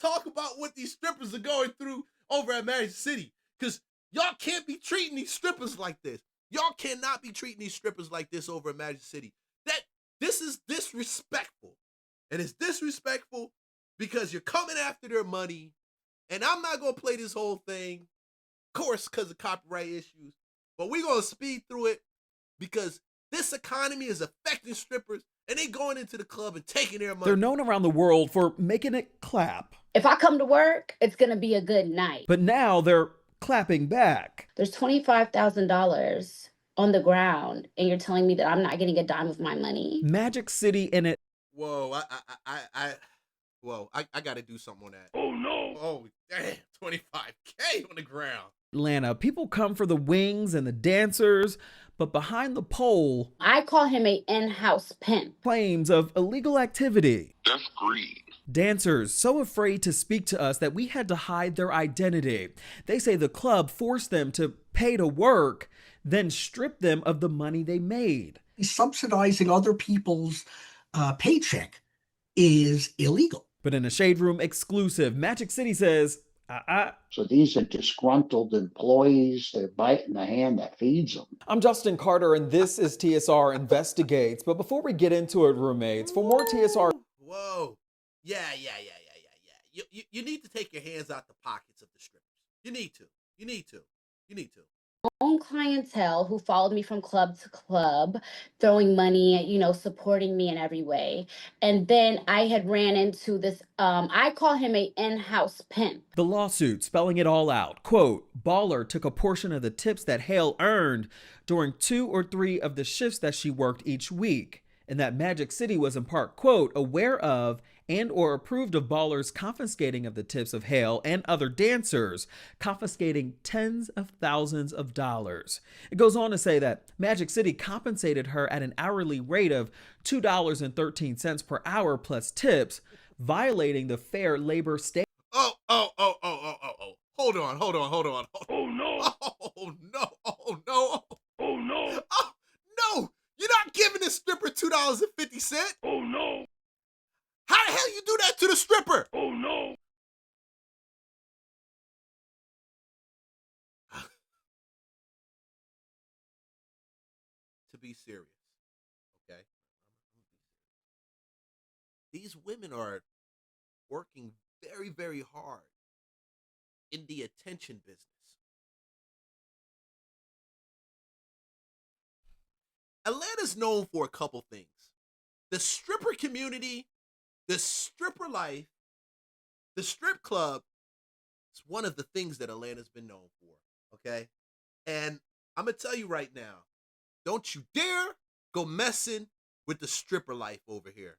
talk about what these strippers are going through over at Magic City. Because y'all can't be treating these strippers like this. Y'all cannot be treating these strippers like this over at Magic City. This is disrespectful. And it's disrespectful because you're coming after their money. And I'm not going to play this whole thing, of course, because of copyright issues. But we're going to speed through it because this economy is affecting strippers and they going into the club and taking their money. They're known around the world for making it clap. If I come to work, it's going to be a good night. But now they're clapping back. There's $25,000 on the ground and you're telling me that I'm not getting a dime of my money. Magic City in it. Whoa, I got to do something on that. Oh, no. Oh, damn, 25K on the ground. Atlanta, people come for the wings and the dancers, but behind the pole, I call him a in-house pimp. Claims of illegal activity. That's greed. Dancers so afraid to speak to us that we had to hide their identity. They say the club forced them to pay to work, then strip them of the money they made. Subsidizing other people's paycheck is illegal. But in a Shade Room exclusive, Magic City says, So these are disgruntled employees. They're biting the hand that feeds them. I'm Justin Carter, and this is TSR Investigates. But before we get into it, roommates, for more TSR... Whoa. Yeah. You need to take your hands out the pockets of the strippers. You need to. Own clientele who followed me from club to club, throwing money, supporting me in every way. And then I had ran into this, I call him a in-house pimp. The lawsuit spelling it all out. Quote, Baller took a portion of the tips that Hale earned during 2 or 3 of the shifts that she worked each week. And that Magic City was in part, quote, aware of and or approved of Baller's confiscating of the tips of Hale and other dancers, confiscating tens of thousands of dollars. It goes on to say that Magic City compensated her at an hourly rate of $2.13 per hour plus tips, violating the Fair Labor Standards. Oh. Hold on. Oh, no. Oh, no. You're not giving this stripper $2.50. Oh, no. How the hell you do that to the stripper? Oh, no. To be serious, okay? These women are working very, very hard in the attention business. Atlanta's known for a couple things. The stripper community, the stripper life, the strip club is one of the things that Atlanta's been known for, okay? And I'm going to tell you right now, don't you dare go messing with the stripper life over here.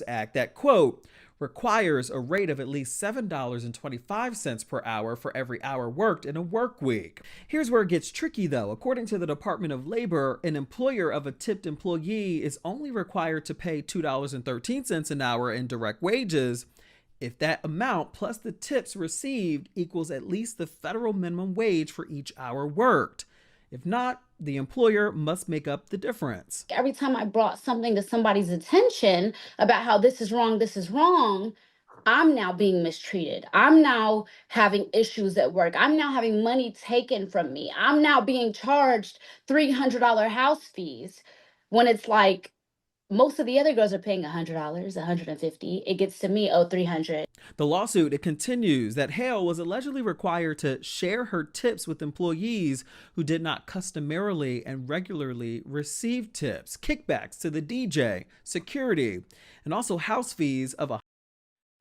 Act that, quote, requires a rate of at least $7.25 per hour for every hour worked in a work week. Here's where it gets tricky though. According to the Department of Labor, an employer of a tipped employee is only required to pay $2.13 an hour in direct wages if that amount plus the tips received equals at least the federal minimum wage for each hour worked. If not, the employer must make up the difference. Every time I brought something to somebody's attention about how this is wrong, I'm now being mistreated. I'm now having issues at work. I'm now having money taken from me. I'm now being charged $300 house fees when it's like most of the other girls are paying $100, $150. It gets to me, $300. The lawsuit, it continues that Hale was allegedly required to share her tips with employees who did not customarily and regularly receive tips, kickbacks to the DJ, security, and also house fees of a...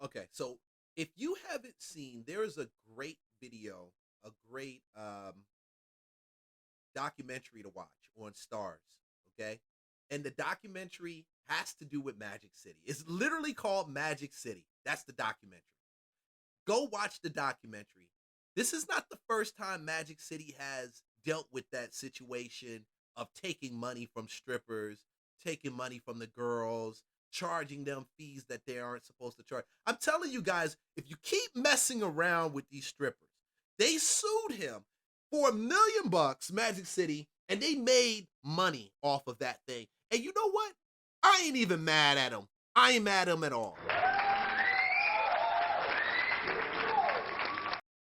Okay, so if you haven't seen, there is a great video, a great documentary to watch on Stars, okay? And the documentary has to do with Magic City. It's literally called Magic City. That's the documentary. Go watch the documentary. This is not the first time Magic City has dealt with that situation of taking money from strippers, taking money from the girls, charging them fees that they aren't supposed to charge. I'm telling you guys, if you keep messing around with these strippers, they sued him for $1 million, Magic City, and they made money off of that thing. And you know what? I ain't even mad at him. I ain't mad at him at all.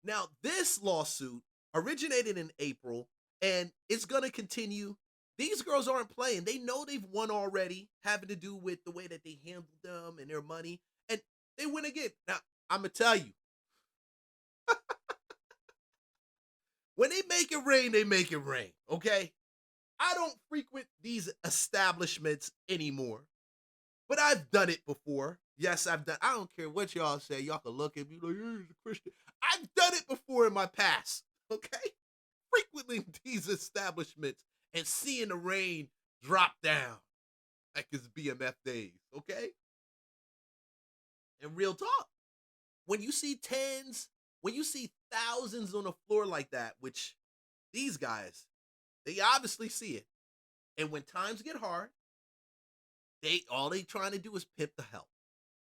Now, this lawsuit originated in April and it's going to continue. These girls aren't playing. They know they've won already, having to do with the way that they handled them and their money. And they win again. Now, I'm going to tell you, when they make it rain, they make it rain, okay? I don't frequent these establishments anymore, but I've done it before. Yes, I've done. I don't care what y'all say. Y'all can look at me like, you're a Christian. I've done it before in my past, okay? Frequently these establishments and seeing the rain drop down like it's BMF days, okay? And real talk, when you see tens, when you see thousands on the floor like that, which these guys, they obviously see it. And when times get hard, all they trying to do is pimp the help.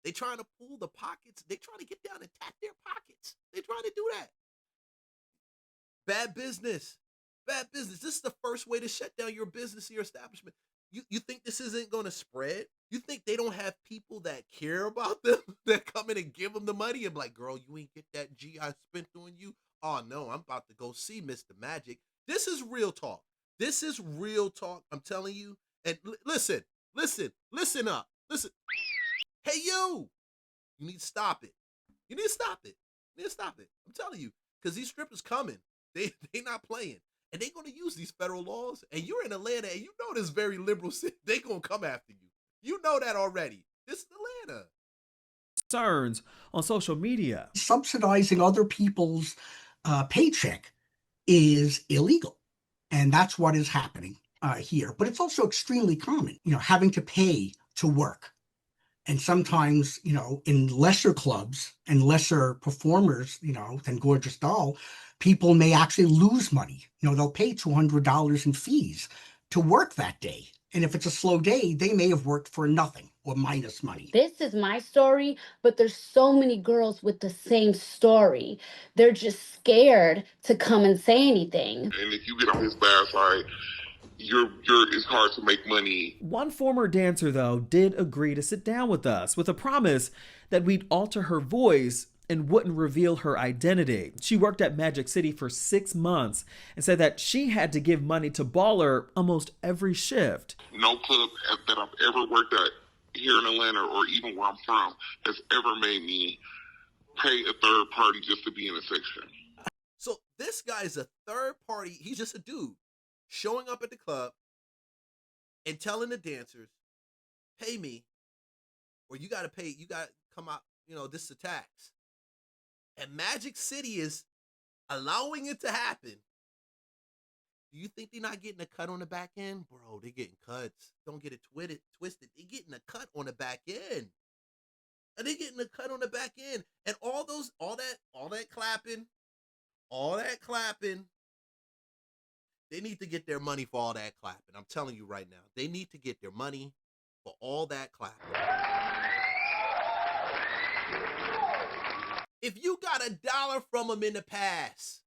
They trying to pull the pockets. They trying to get down and tap their pockets. They trying to do that. Bad business. Bad business. This is the first way to shut down your business, your establishment. You think this isn't going to spread? You think they don't have people that care about them that come in and give them the money and be like, girl, you ain't get that G I spent on you? Oh, no, I'm about to go see Mr. Magic. This is real talk. This is real talk. I'm telling you. And listen up. Listen. Hey, you need to stop it. You need to stop it. You need to stop it. I'm telling you, because these strippers coming. They not playing. And they're going to use these federal laws. And you're in Atlanta, and you know this very liberal city. They're going to come after you. You know that already. This is Atlanta. Concerns on social media. Subsidizing other people's paycheck is illegal. And that's what is happening here. But it's also extremely common, having to pay to work. And sometimes, in lesser clubs and lesser performers, than Gorgeous Doll, people may actually lose money. They'll pay $200 in fees to work that day. And if it's a slow day, they may have worked for nothing or minus money. This is my story, but there's so many girls with the same story. They're just scared to come and say anything. And if you get on his bad side, it's hard to make money. One former dancer, though, did agree to sit down with us with a promise that we'd alter her voice and wouldn't reveal her identity. She worked at Magic City for 6 months and said that she had to give money to Baller almost every shift. No club that I've ever worked at here in Atlanta or even where I'm from has ever made me pay a third party just to be in a section. So this guy's a third party. He's just a dude showing up at the club and telling the dancers, pay me, or you got to pay, you got to come out, this is a tax. And Magic City is allowing it to happen. Do you think they're not getting a cut on the back end? Bro, they're getting cuts. Don't get it twisted. They're getting a cut on the back end. And they're getting a cut on the back end. And all that clapping, they need to get their money for all that clapping. I'm telling you right now. They need to get their money for all that clapping. If you got $1 from them in the past,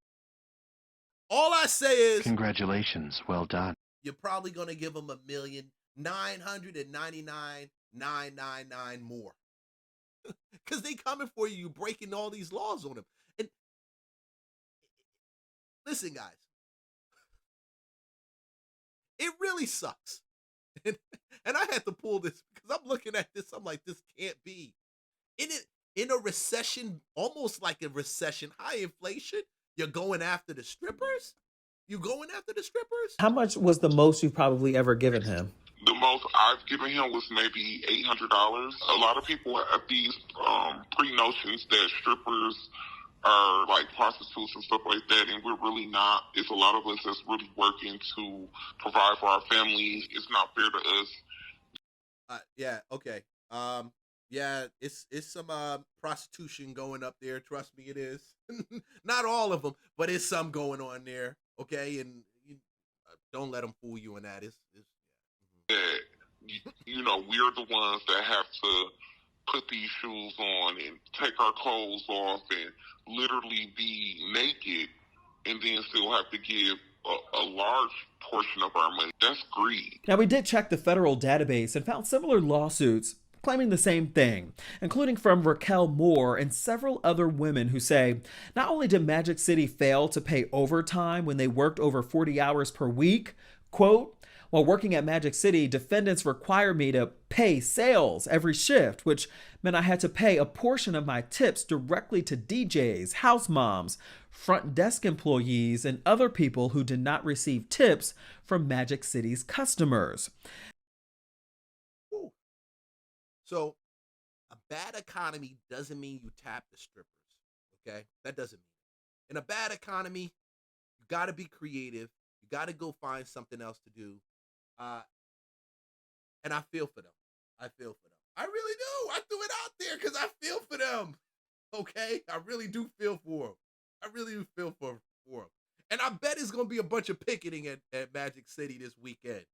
all I say is, congratulations, well done. You're probably going to give them $1,999,999 more. Because they coming for you, breaking all these laws on them. And listen, guys, it really sucks. And I had to pull this because I'm looking at this. I'm like, this can't be. In a recession, almost like a recession, high inflation, you're going after the strippers? You going after the strippers? How much was the most you've probably ever given him? The most I've given him was maybe $800. A lot of people have these pre-notions that strippers are like prostitutes and stuff like that, and we're really not. It's a lot of us that's really working to provide for our families. It's not fair to us. Yeah, okay. Yeah, it's some prostitution going up there. Trust me, it is. Not all of them, but it's some going on there. Okay, and don't let them fool you in that. That we're the ones that have to put these shoes on and take our clothes off and literally be naked, and then still have to give a large portion of our money. That's greed. Now, we did check the federal database and found similar lawsuits claiming the same thing, including from Raquel Moore and several other women who say not only did Magic City fail to pay overtime when they worked over 40 hours per week, quote, while working at Magic City, defendants required me to pay sales every shift, which meant I had to pay a portion of my tips directly to DJs, house moms, front desk employees, and other people who did not receive tips from Magic City's customers. Ooh. So a bad economy doesn't mean you tap the strippers, okay? That doesn't mean it. In a bad economy, you got to be creative. You got to go find something else to do. And I feel for them. I feel for them. I really do. I threw it out there because I feel for them. Okay? I really do feel for them. I really do feel for them. And I bet it's going to be a bunch of picketing at Magic City this weekend.